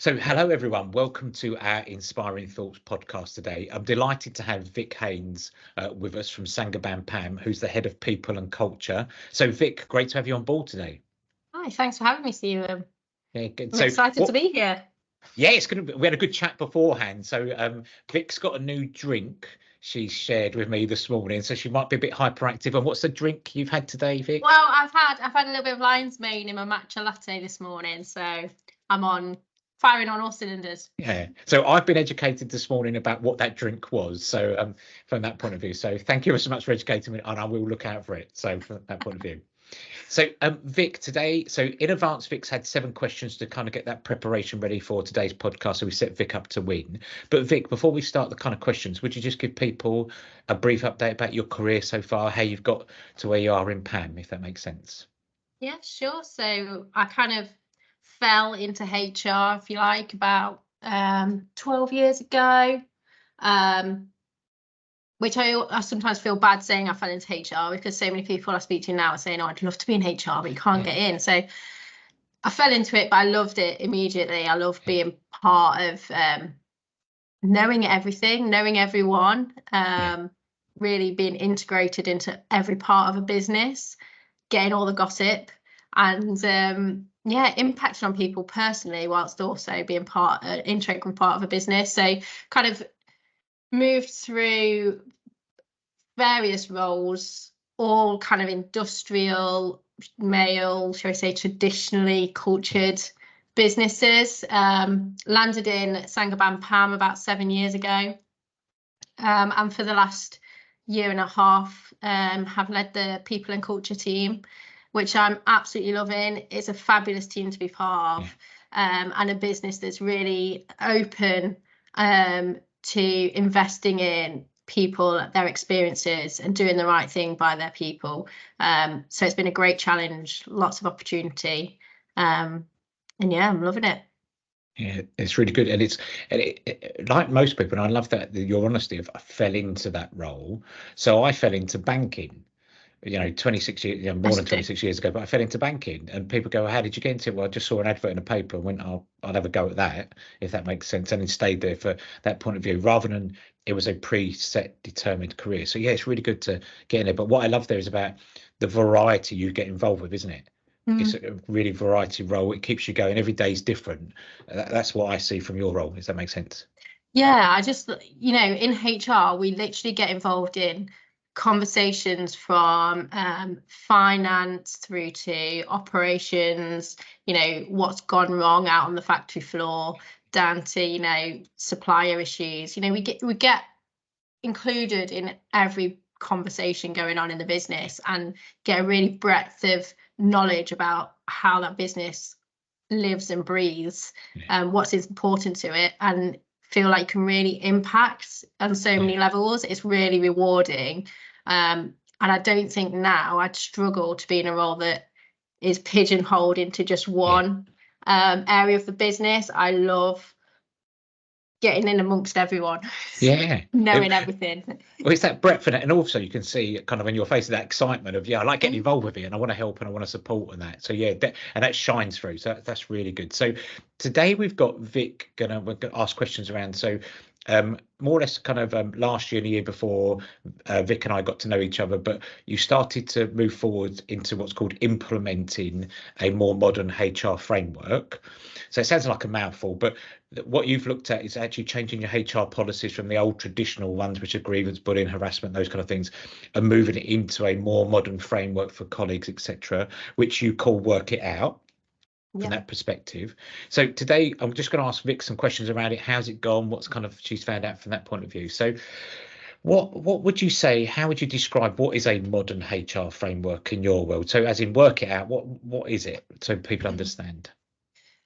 So hello everyone, welcome to our Inspiring Thoughts podcast today. I'm delighted to have Vic Haynes with us from Saint-Gobain PAM, who's the head of people and culture. So Vic, great to have you on board today. Hi, thanks for having me, Stephen. Yeah, good. I'm excited to be here. Yeah, it's gonna be, we had a good chat beforehand. So Vic's got a new drink she's shared with me this morning, so she might be a bit hyperactive. And what's the drink you've had today, Vic? Well, I've had a little bit of lion's mane in my matcha latte this morning, so I'm firing on all cylinders. Yeah, so I've been educated this morning about what that drink was. So from that point of view, so thank you so much for educating me, and I will look out for it. So from that point of view. So Vic, today, so in advance, Vic's had 7 questions to kind of get that preparation ready for today's podcast. So we set Vic up to win. But Vic, before we start the kind of questions, would you just give people a brief update about your career so far, how you've got to where you are in PAM, if that makes sense? Yeah, sure. So I kind of fell into HR, if you like, about 12 years ago. Which I sometimes feel bad saying I fell into HR, because so many people I speak to now are saying, oh, I'd love to be in HR, but you can't get in. So I fell into it, but I loved it immediately. I loved being part of knowing everything, knowing everyone, really being integrated into every part of a business, getting all the gossip, and impacting on people personally, whilst also being an integral part of a business. So kind of moved through various roles, all kind of industrial, male, shall I say, traditionally cultured businesses. Landed in Saint-Gobain PAM about 7 years ago, and for the last year and a half have led the people and culture team, which I'm absolutely loving. It's a fabulous team to be part of, and a business that's really open to investing in people, their experiences, and doing the right thing by their people. So it's been a great challenge, lots of opportunity, and yeah, I'm loving it. Yeah, it's really good, and it, like most people, and I love that your honesty of I fell into that role. So I fell into banking, 26 years, more than 26 years ago, but I fell into banking, and people go, how did you get into it? Well, I just saw an advert in a paper and went, I'll have a go at that, if that makes sense, and then stayed there for that point of view, rather than it was a preset determined career. So yeah, it's really good to get in there. But what I love there is about the variety you get involved with, isn't it? It's a really variety role. It keeps you going. Every day is different. That's what I see from your role. Does that make sense? Yeah, I just, in HR, we literally get involved in conversations from finance through to operations, what's gone wrong out on the factory floor, down to, supplier issues. We get included in every conversation going on in the business, and get a really breadth of knowledge about how that business lives and breathes, what's important to it, and feel like can really impact on so many levels. It's really rewarding, and I don't think now I'd struggle to be in a role that is pigeonholed into just one area of the business. I love getting in amongst everyone, knowing everything. Well, it's that breadth, and also you can see kind of in your face that excitement of I like getting involved with it, and I want to help and I want to support and that. So yeah, and that shines through. So that's really good. So today we've got Vic we're gonna ask questions around. So more or less kind of last year and the year before, Vic and I got to know each other, but you started to move forward into what's called implementing a more modern HR framework. So it sounds like a mouthful, but what you've looked at is actually changing your HR policies from the old traditional ones, which are grievance, bullying, harassment, those kind of things, and moving it into a more modern framework for colleagues, etc., which you call Work It Out. From that perspective. So today I'm just going to ask Vic some questions around it. How's it gone? What's kind of she's found out from that point of view. So what would you say, how would you describe what is a modern HR framework in your world? So as in Work It Out, what is it, so people understand?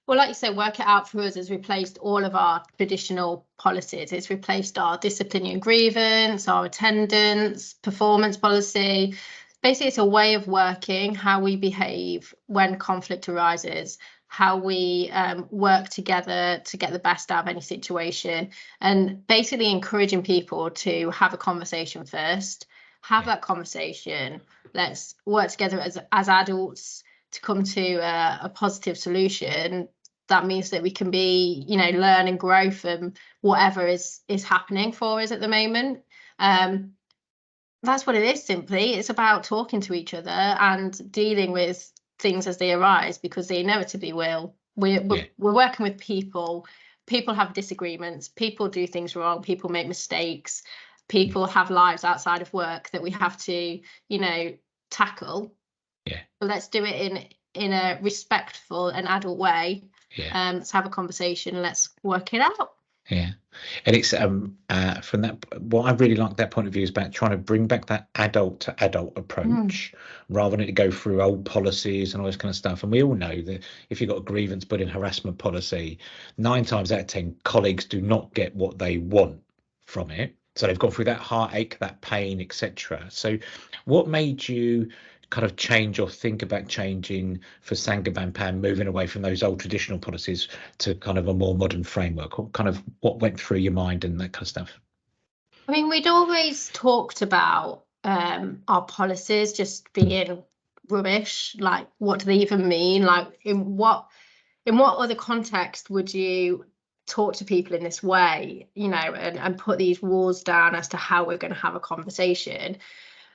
Well, like you say, Work It Out for us has replaced all of our traditional policies. It's replaced our disciplinary and grievance, our attendance, performance policy. Basically, it's a way of working, how we behave when conflict arises, how we work together to get the best out of any situation, and basically encouraging people to have a conversation first, have that conversation. Let's work together as adults to come to a positive solution that means that we can be, you know, learn and grow from whatever is happening for us at the moment. That's what it is. Simply, it's about talking to each other and dealing with things as they arise, because they inevitably will. We're working with people. People have disagreements. People do things wrong. People make mistakes. People have lives outside of work that we have to, you know, tackle. Yeah. But let's do it in a respectful and adult way. Yeah. Let's have a conversation and let's work it out. Yeah, and it's from that, what I really like that point of view is about trying to bring back that adult to adult approach, rather than to go through old policies and all this kind of stuff. And we all know that if you've got a grievance bullying harassment policy, 9 times out of 10 colleagues do not get what they want from it. So they've gone through that heartache, that pain, etc. So what made you kind of change or think about changing for Saint-Gobain Pan, moving away from those old traditional policies to kind of a more modern framework? What went through your mind and that kind of stuff? I mean, we'd always talked about our policies just being rubbish. Like, what do they even mean? Like, in what other context would you talk to people in this way, you know, and put these rules down as to how we're going to have a conversation?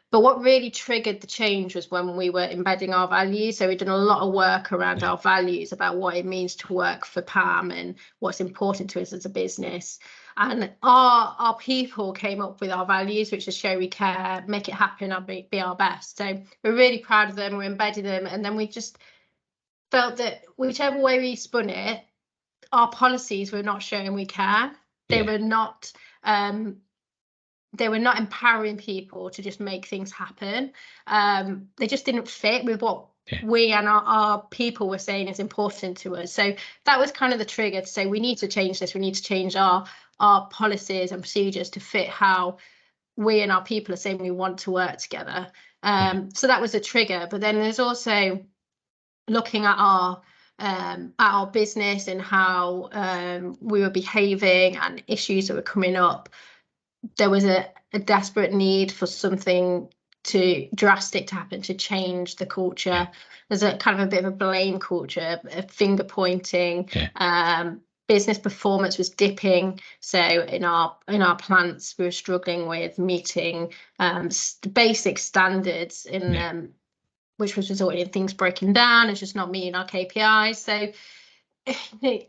But what really triggered the change was when we were embedding our values. So we've done a lot of work around our values, about what it means to work for PAM and what's important to us as a business. And our people came up with our values, which is show we care, make it happen, and be our best. So we're really proud of them, we're embedding them. And then we just felt that whichever way we spun it, our policies were not showing we care. They were not empowering people to just make things happen. They just didn't fit with what we and our people were saying is important to us. So that was kind of the trigger to say, we need to change this. We need to change our policies and procedures to fit how we and our people are saying we want to work together. So that was a trigger. But then there's also looking at our business and how we were behaving and issues that were coming up. There was a desperate need for something drastic to happen to change the culture. There's a kind of a bit of a blame culture, a finger pointing. Business performance was dipping. So in our plants, we were struggling with meeting basic standards in which was resulting in things breaking down. It's just not meeting our KPIs. So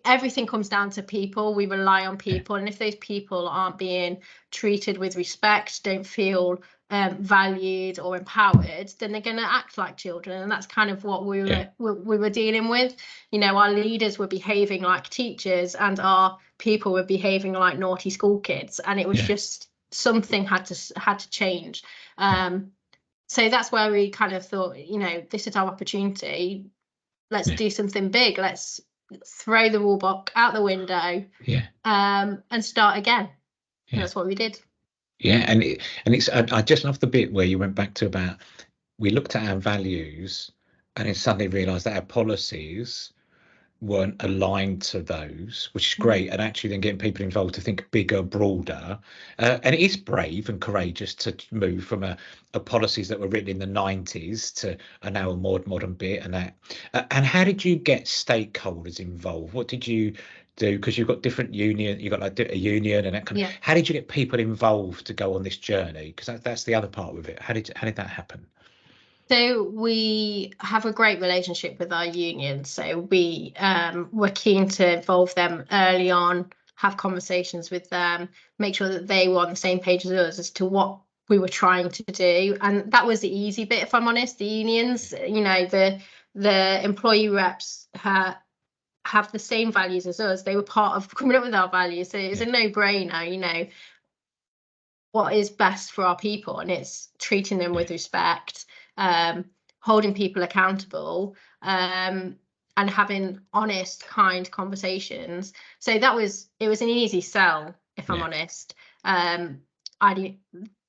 everything comes down to people. We rely on people, and if those people aren't being treated with respect, don't feel valued or empowered, then they're going to act like children. And that's kind of what we were dealing with. You know, our leaders were behaving like teachers, and our people were behaving like naughty school kids, and it was just something had to change. So that's where we kind of thought, you know, this is our opportunity. Let's do something big. Let's throw the rule book out the window and start again. And that's what we did. And it's I just love the bit where you went back to about, we looked at our values and then suddenly realized that our policies weren't aligned to those, which is great. And actually then getting people involved to think bigger, broader, and it is brave and courageous to move from a policies that were written in the 90s to a now a more modern bit. And that and how did you get stakeholders involved? What did you do? Because you've got different you've got like a union and that kind of, how did you get people involved to go on this journey? Because that's the other part of it. How did that happen? So we have a great relationship with our union. So we were keen to involve them early on, have conversations with them, make sure that they were on the same page as us as to what we were trying to do. And that was the easy bit, if I'm honest. The unions, you know, the employee reps have the same values as us. They were part of coming up with our values. So it was a no-brainer, you know, what is best for our people, and it's treating them with respect, holding people accountable, and having honest, kind conversations. So it was an easy sell, if I'm honest. I'd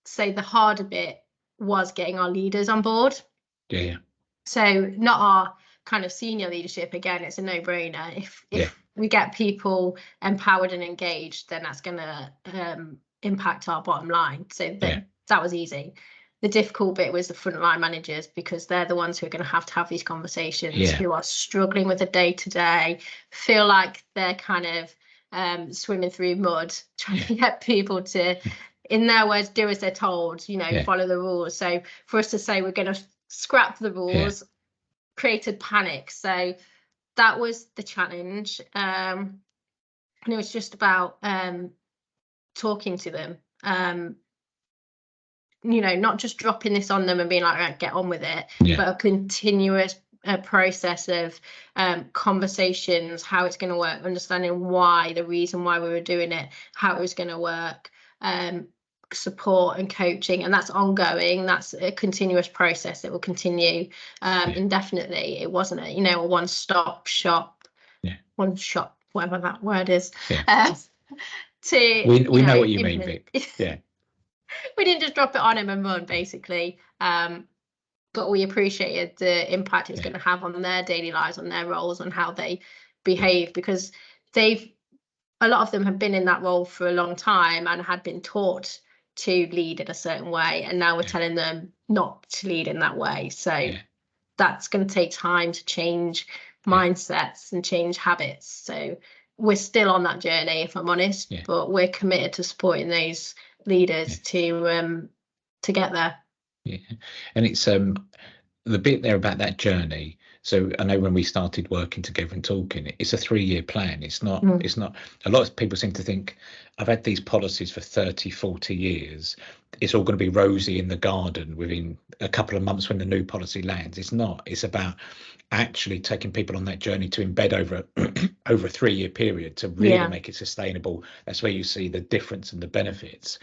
say the harder bit was getting our leaders on board. So not our kind of senior leadership. Again, it's a no-brainer. If we get people empowered and engaged, then that's going to impact our bottom line. So that was easy. the difficult bit was the frontline managers, because they're the ones who are going to have these conversations, who are struggling with the day-to-day, feel like they're kind of swimming through mud, trying to get people to, in their words, do as they're told, follow the rules. So for us to say we're going to scrap the rules created panic. So that was the challenge. And it was just about talking to them, not just dropping this on them and being like, right, get on with it, but a continuous process of conversations, how it's going to work, understanding why, the reason why we were doing it, how it was going to work, support and coaching. And that's ongoing. That's a continuous process that will continue indefinitely. It wasn't a one-stop shop, one shop, whatever that word is. We know what you mean, Vic. We didn't just drop it on him and run, basically, but we appreciated the impact it's going to have on their daily lives, on their roles, on how they behave, because a lot of them have been in that role for a long time and had been taught to lead in a certain way, and now we're telling them not to lead in that way. So that's going to take time to change mindsets and change habits. So we're still on that journey, if I'm honest, but we're committed to supporting those leaders to get there. And it's the bit there about that journey. So I know when we started working together and talking, it's a 3-year plan. It's not a lot of people seem to think, I've had these policies for 30, 40 years, it's all going to be rosy in the garden within a couple of months when the new policy lands. It's not. It's about actually taking people on that journey to embed over a 3-year period to really make it sustainable. That's where you see the difference and the benefits.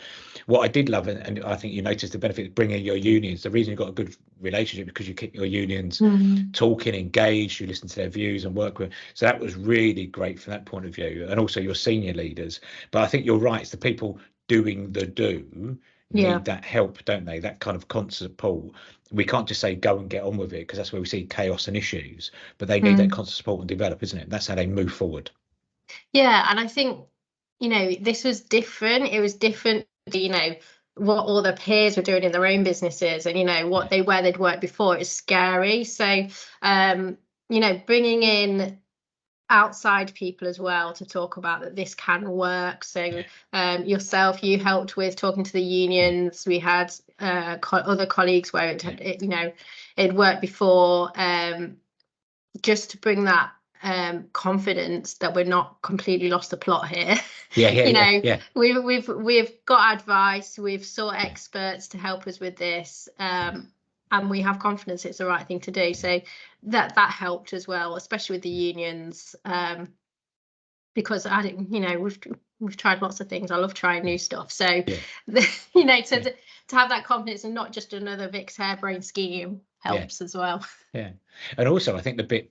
What I did love, and I think you noticed the benefit of bringing your unions. The reason you've got a good relationship because you keep your unions talking, engaged, you listen to their views and work with. So that was really great from that point of view, and also your senior leaders. But I think you're right. It's the people doing the do need that help, don't they? That kind of constant pull. We can't just say go and get on with it, because that's where we see chaos and issues, but they need that constant support and develop, isn't it? That's how they move forward. And I think this was different. It was different, what all their peers were doing in their own businesses, and what where they'd worked before. It's scary. So bringing in outside people as well to talk about that this can work. So yourself, you helped with talking to the unions. We had other colleagues where it worked before, just to bring that confidence that we're not completely lost the plot here. We've got advice, we've sought experts to help us with this, and we have confidence it's the right thing to do. So that helped as well, especially with the unions, because I didn't, we've tried lots of things. I love trying new stuff. So to have that confidence and not just another Vic's harebrained scheme helps as well. And also I think the bit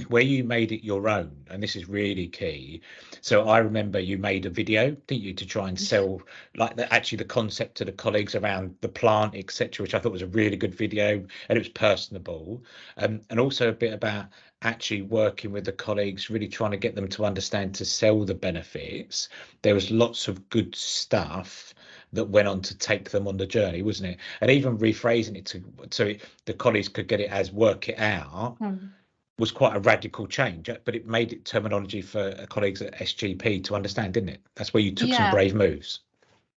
where you made it your own, and this is really key. So I remember you made a video, didn't you, to try and sell like the concept to the colleagues around the plant, etc., which I thought was a really good video, and it was personable, and also a bit about actually working with the colleagues, really trying to get them to understand, to sell the benefits. There was lots of good stuff that went on to take them on the journey, wasn't it? And even rephrasing it so the colleagues could get it as work it out was quite a radical change, but it made it terminology for colleagues at SGP to understand, didn't it? That's where you took some brave moves.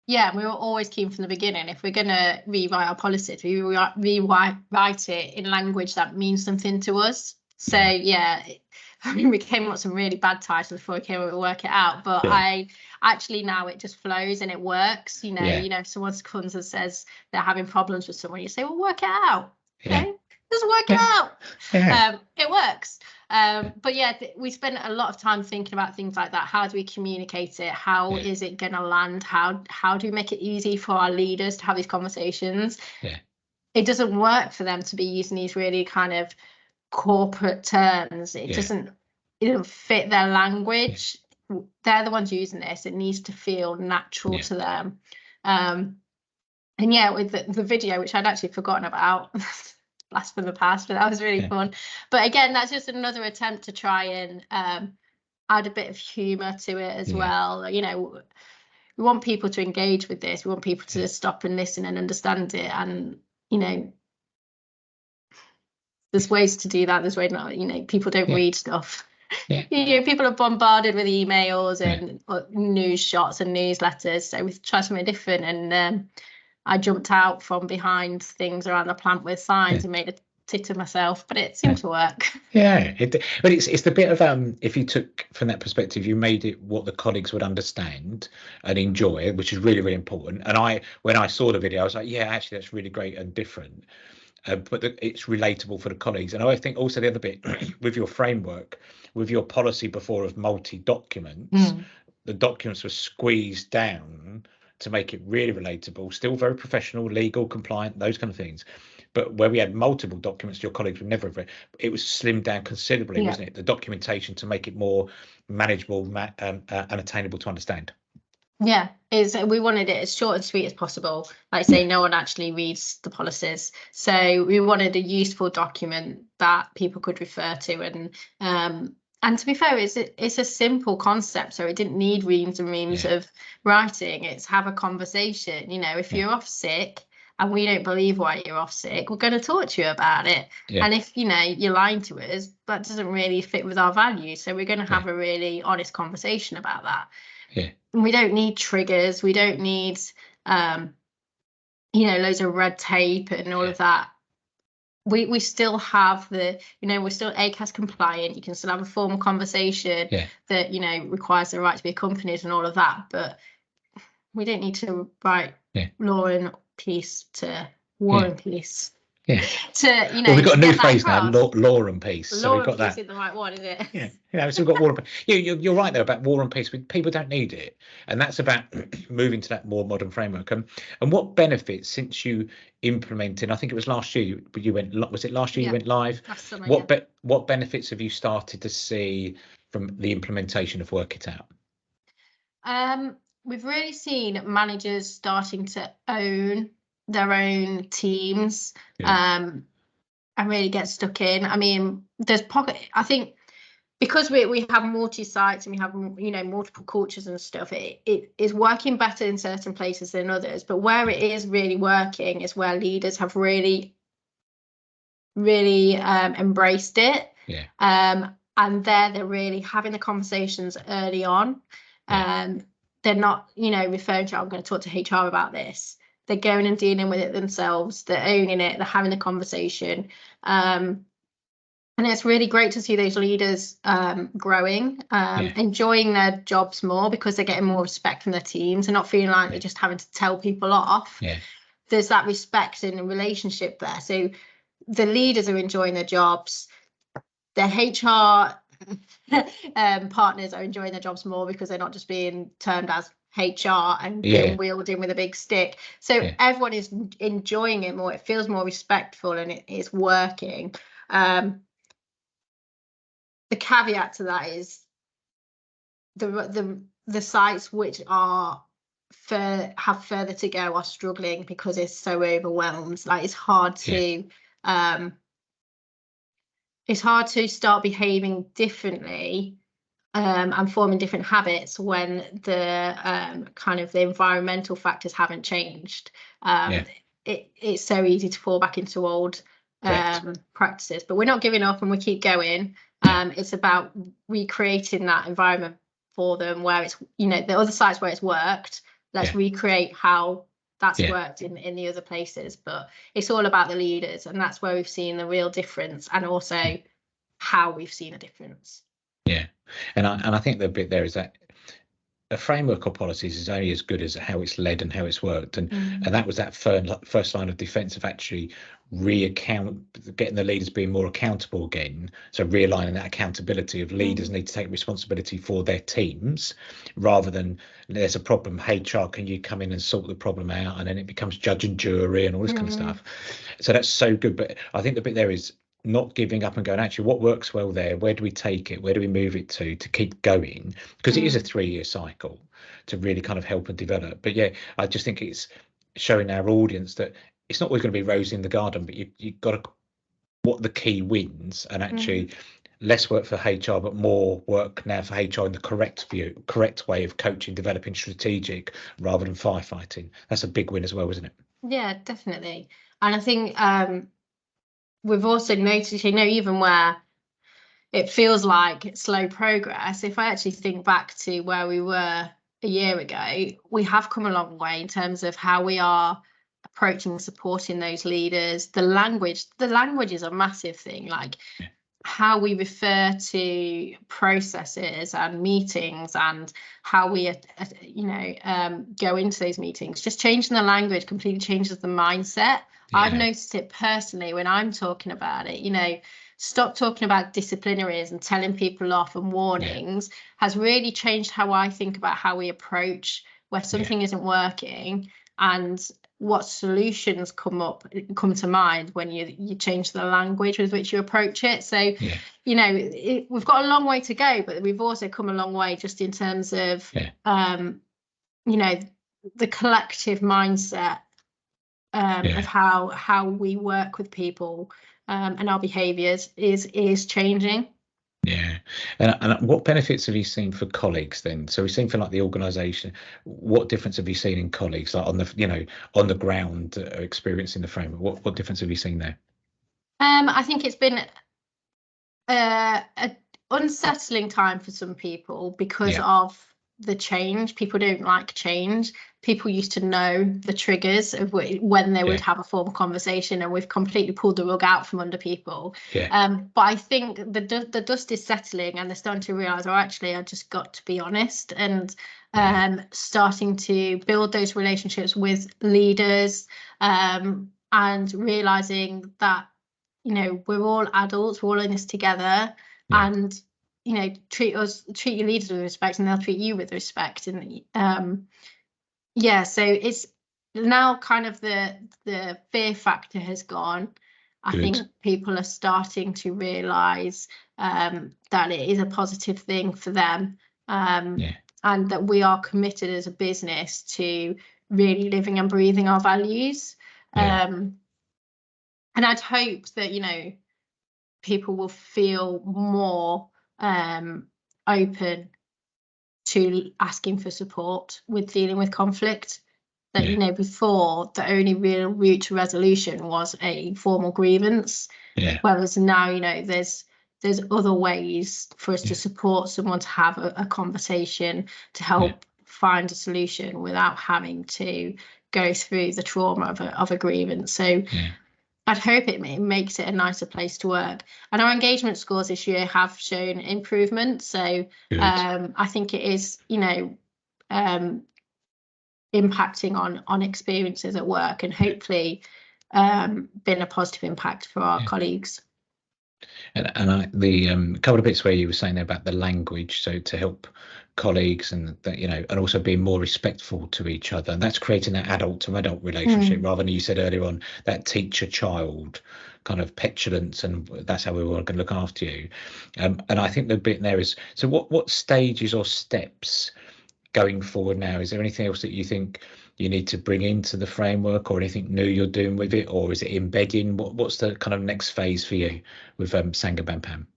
We were always keen from the beginning, if we're going to rewrite our policies, we rewrite it in language that means something to us. So we came up with some really bad titles before we came up with Work It Out, but I actually now it just flows and it works. If someone comes and says they're having problems with someone, you say, well, work it out. Just work it out. It works. But we spend a lot of time thinking about things like that. How do we communicate it? How is it going to land? How do we make it easy for our leaders to have these conversations? It doesn't work for them to be using these really kind of corporate terms. It doesn't fit their language. They're the ones using this. It needs to feel natural to them. And with the video, which I'd actually forgotten about, blast from the past, but that was really fun. But again, that's just another attempt to try and add a bit of humor to it as well. we want people to engage with this. We want people to stop and listen and understand it. And, you know, there's ways to do that. There's ways not, you know, people don't read stuff. You know, people are bombarded with emails and news shots and newsletters. So we try something different. And I jumped out from behind things around the plant with signs and made a tit of myself, but it seemed to work. Yeah, but it's the bit of if you took from that perspective, you made it what the colleagues would understand and enjoy, which is really, really important. And when I saw the video, I was like, yeah, actually that's really great and different. But it's relatable for the colleagues. And I think also the other bit with your framework, with your policy before of multi-documents, the documents were squeezed down to make it really relatable, still very professional, legal, compliant, those kind of things. But where we had multiple documents, your colleagues would never have read, it was slimmed down considerably, wasn't it? The documentation to make it more manageable and attainable to understand. Yeah, we wanted it as short and sweet as possible. Like I say, no one actually reads the policies, so we wanted a useful document that people could refer to. And to be fair, it's a simple concept, so it didn't need reams and reams of writing. It's have a conversation. You know, if you're off sick and we don't believe why you're off sick, we're going to talk to you about it. And if, you know, you're lying to us, that doesn't really fit with our values, so we're going to have a really honest conversation about that. We don't need triggers. We don't need, you know, loads of red tape and all of that. We still have we're still ACAS compliant. You can still have a formal conversation that, you know, requires the right to be accompanied and all of that. But we don't need to write Law and Peace to War and Peace. To, you know, well, we've got a new phrase now, law and peace. Law so we've got and peace that. Is the right one, is it? Yeah, so we've got war and peace. You're right there about war and peace. People don't need it, and that's about moving to that more modern framework. And what benefits since you implemented? I think it was last year. You went. Was it last year you went live? Last summer, what benefits have you started to see from the implementation of Work It Out? We've really seen managers starting to own their own teams and really get stuck in. I mean, I think because we have multi-sites and we have, you know, multiple cultures and stuff, it is working better in certain places than others. But where it is really working is where leaders have really embraced it. And they're really having the conversations early on. They're not, you know, referring to, I'm going to talk to HR about this. They're going and dealing with it themselves. They're owning it. They're having the conversation. And it's really great to see those leaders growing, enjoying their jobs more because they're getting more respect from their teams and not feeling like they're just having to tell people off. There's that respect and relationship there. So the leaders are enjoying their jobs. Their HR partners are enjoying their jobs more because they're not just being termed as HR and being wheeled in with a big stick. So everyone is enjoying it more. It feels more respectful and it is working. The caveat to that is the sites which have further to go are struggling because it's so overwhelmed. Like it's hard to start behaving differently and forming different habits when the kind of the environmental factors haven't changed. It's so easy to fall back into old practices, but we're not giving up and we keep going. It's about recreating that environment for them where it's, you know, the other sites where it's worked, let's recreate how that's worked in the other places. But it's all about the leaders, and that's where we've seen the real difference, and also how we've seen a difference. And I think the bit there is that a framework of policies is only as good as how it's led and how it's worked, and that was that first line of defence of actually getting the leaders being more accountable again. So realigning that accountability of leaders need to take responsibility for their teams rather than there's a problem, HR, can you come in and sort the problem out, and then it becomes judge and jury and all this kind of stuff. So that's so good. But I think the bit there is not giving up and going, actually, what works well there? Where do we take it? Where do we move it to keep going? Because it is a 3-year cycle to really kind of help and develop. But I just think it's showing our audience that it's not always going to be rose in the garden, but you've got to what the key wins and actually less work for HR, but more work now for HR in the correct way of coaching, developing, strategic, rather than firefighting. That's a big win as well, isn't it? Yeah, definitely. And I think we've also noticed, even where it feels like slow progress, if I actually think back to where we were a year ago, we have come a long way in terms of how we are approaching supporting those leaders. The language is a massive thing, like how we refer to processes and meetings and how we go into those meetings. Just changing the language completely changes the mindset. I've noticed it personally when I'm talking about it. Stop talking about disciplinaries and telling people off and warnings has really changed how I think about how we approach where something isn't working, and what solutions come to mind when you change the language with which you approach it. So we've got a long way to go, but we've also come a long way just in terms of the collective mindset of how we work with people, and our behaviors is changing. Yeah. And what benefits have you seen for colleagues then? So we've seen for like the organisation, what difference have you seen in colleagues, like on the ground, experiencing the framework? What difference have you seen there? I think it's been a unsettling time for some people because of the change. People don't like change. People used to know the triggers of when they would have a formal conversation, and we've completely pulled the rug out from under people. But I think the dust is settling, and they're starting to realise, actually, I just got to be honest, and starting to build those relationships with leaders, and realising that we're all adults, we're all in this together, and treat your leaders with respect, and they'll treat you with respect. And so it's now kind of the fear factor has gone. I think people are starting to realise that it is a positive thing for them, and that we are committed as a business to really living and breathing our values. And I'd hope that people will feel more open to asking for support with dealing with conflict. That before, the only real route to resolution was a formal grievance, whereas now there's other ways for us to support someone to have a conversation to help find a solution without having to go through the trauma of a grievance. So I'd hope it makes it a nicer place to work. And our engagement scores this year have shown improvement. So I think it is, impacting on experiences at work, and hopefully been a positive impact for our colleagues. And the couple of bits where you were saying there about the language, so to help colleagues, and that, and also being more respectful to each other, and that's creating that adult to adult relationship rather than, you said earlier on, that teacher child kind of petulance, and that's how we were going to look after you. And I think the bit there is, so what stages or steps going forward now? Is there anything else that you think you need to bring into the framework, or anything new you're doing with it, or is it embedding? What's the kind of next phase for you with Saint-Gobain, Pam?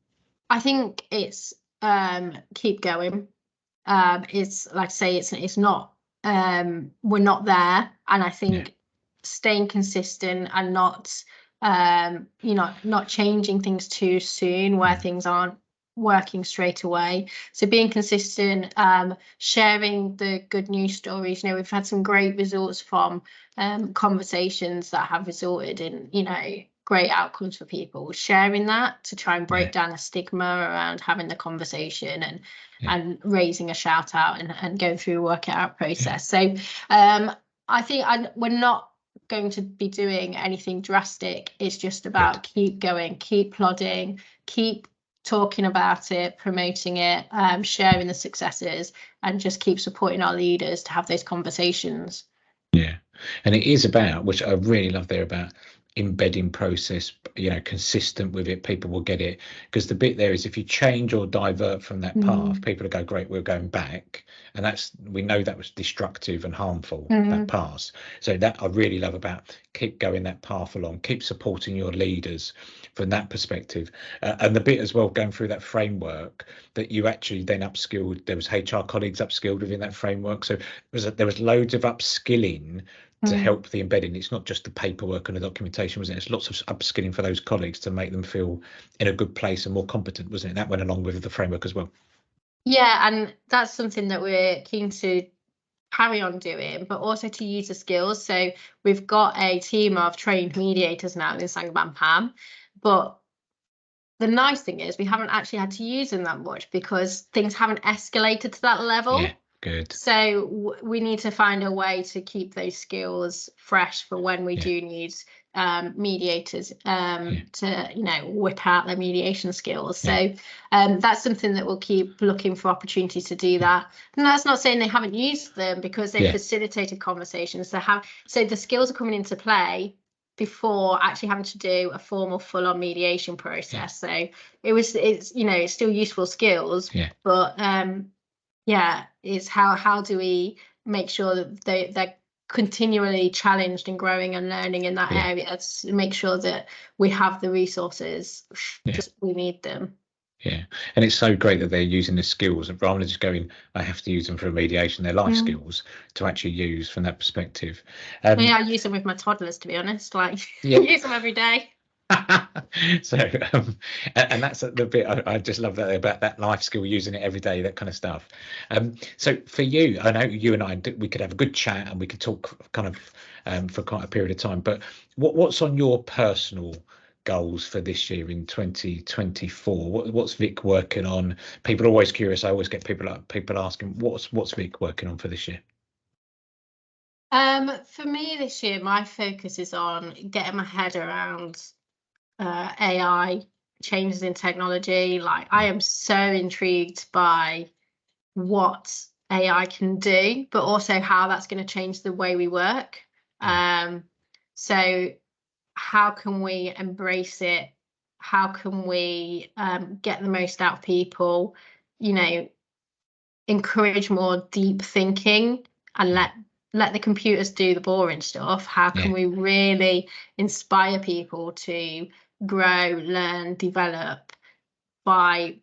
I think it's keep going. It's like I say, it's not we're not there, and I think staying consistent and not not changing things too soon where things aren't working straight away. So being consistent, sharing the good news stories. We've had some great results from conversations that have resulted in great outcomes for people. Sharing that to try and break down the stigma around having the conversation and raising a shout out and going through a work it out process. So I think we're not going to be doing anything drastic. It's just about keep going, keep plodding, keep talking about it, promoting it, sharing the successes, and just keep supporting our leaders to have those conversations. And it is about, which I really love there, about embedding process, consistent with it, people will get it. Because the bit there is, if you change or divert from that path, people will go, great, we're going back. And we know that was destructive and harmful, that path. So that I really love about keep going that path along, keep supporting your leaders from that perspective. And the bit as well, going through that framework, that you actually then upskilled, there was HR colleagues upskilled within that framework. So there was loads of upskilling to help the embedding. It's not just the paperwork and the documentation, was it? It's lots of upskilling for those colleagues to make them feel in a good place and more competent, wasn't it? That went along with the framework as well. Yeah, and that's something that we're keen to carry on doing, but also to use the skills. So we've got a team of trained mediators now in Saint-Gobain PAM, but the nice thing is we haven't actually had to use them that much because things haven't escalated to that level. Yeah, good. So we need to find a way to keep those skills fresh for when we do need mediators to whip out their mediation skills. So that's something that we'll keep looking for opportunities to do that. And that's not saying they haven't used them, because they facilitated conversations. So the skills are coming into play before actually having to do a formal full-on mediation process. So it's still useful skills, but it's how do we make sure that they're continually challenged and growing and learning in that area, to make sure that we have the resources just we need them. Yeah, and it's so great that they're using the skills rather than just going, I have to use them for remediation, their life skills to actually use from that perspective. I use them with my toddlers, to be honest. I use them every day. So and that's the bit I just love that about that life skill, using it every day, that kind of stuff. So for you, I know you and I, we could have a good chat and we could talk kind of for quite a period of time, but what's on your personal goals for this year in 2024? What's Vic working on? People are always curious. I always get people asking, what's Vic working on for this year? For me this year, my focus is on getting my head around AI, changes in technology. I am so intrigued by what AI can do, but also how that's going to change the way we work. So how can we embrace it? How can we get the most out of people? Encourage more deep thinking and let the computers do the boring stuff. How can we really inspire people to grow, learn, develop by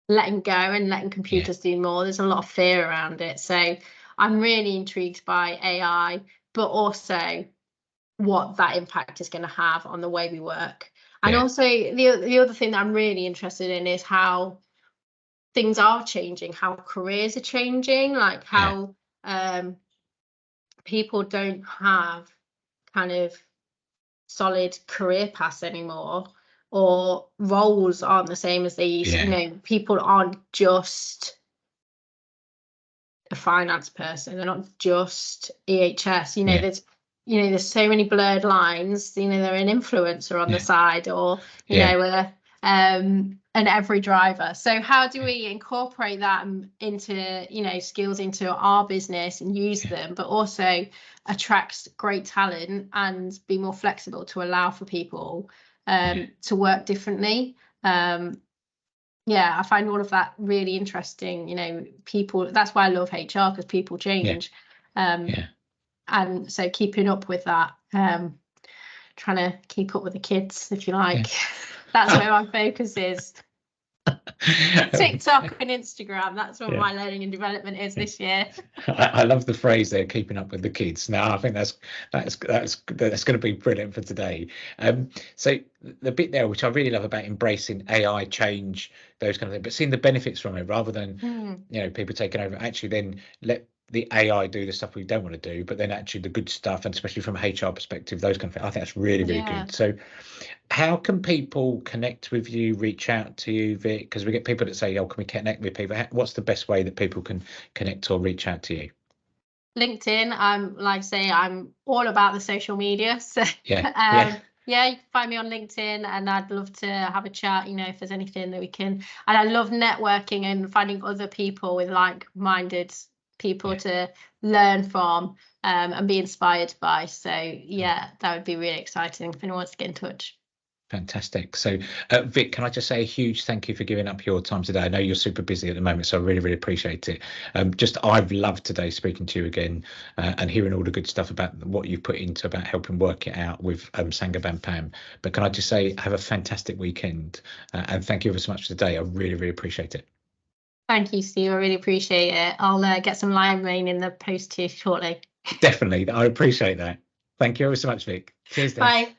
letting go and letting computers do more? There's a lot of fear around it. So I'm really intrigued by AI, but also what that impact is going to have on the way we work. And also the other thing that I'm really interested in is how things are changing, how careers are changing, how people don't have kind of solid career paths anymore, or roles aren't the same as they used to. People aren't just a finance person, they're not just EHS. There's so many blurred lines. They're an influencer on the side, or an every driver. So how do we incorporate that into skills into our business and use them, but also attract great talent and be more flexible to allow for people to work differently? I find all of that really interesting. People, that's why I love HR, because people change. And so keeping up with that, trying to keep up with the kids, if you like. That's where my focus is. TikTok and Instagram, that's where my learning and development is this year. I love the phrase there, keeping up with the kids. Now I think that's going to be brilliant for today. So the bit there which I really love about embracing AI change, those kind of things, but seeing the benefits from it rather than people taking over, actually then let the AI do the stuff we don't want to do, but then actually the good stuff, and especially from a HR perspective, those kind of things. I think that's really good. So how can people connect with you, reach out to you, Vic? Because we get people that say, can we connect with people? What's the best way that people can connect or reach out to you? LinkedIn. I'm all about the social media. So you can find me on LinkedIn, and I'd love to have a chat, if there's anything that we can. And I love networking and finding other people with like-minded people to learn from. and be inspired by. So yeah, that would be really exciting if anyone wants to get in touch. Fantastic. So, Vic, can I just say a huge thank you for giving up your time today? I know you're super busy at the moment, so I really, really appreciate it. I've loved today speaking to you again and hearing all the good stuff about what you've put into about helping work it out with Saint-Gobain Pam. But can I just say, have a fantastic weekend and thank you ever so much for today. I really, really appreciate it. Thank you, Steve. I really appreciate it. I'll get some lime rain in the post to you shortly. Definitely. I appreciate that. Thank you ever so much, Vic. Cheers then. Bye.